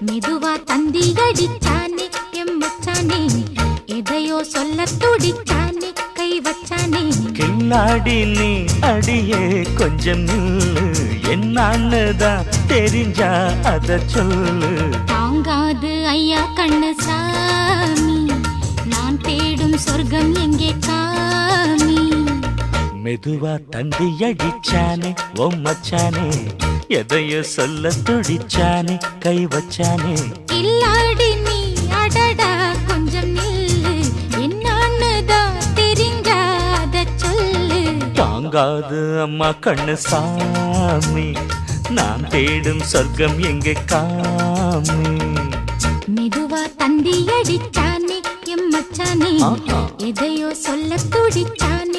மெதுவா தந்தி அடிச்சானே எம் மச்சானே எதையோ சொல்ல துடிச்சானே கை வச்சானே கில்லாடி நீ அடியே கொஞ்சம் நில்லு என்னான்னுதான் தெரிஞ்சா அத சொல்லு தாங்காது ஐயா கண்ணு சாமி நான் தேடும் சொர்க்கம் எங்கே காமி மெதுவா தந்தி அடிச்சானே ஓ மச்சானே எதையோ சொல்ல துடிச்சானே கை வச்சானே இல்லாடி நீ அடடா கொஞ்சம் நில்லு என்னான்னுதான் தெரிஞ்சாத சொல்லு தாங்காது அம்மா கண்ணு சாமி நான் தேடும் சொர்க்கம் எங்கே காமி மெதுவா தந்தி அடிச்சானே எம் மச்சானே எதையோ சொல்ல துடிச்சானே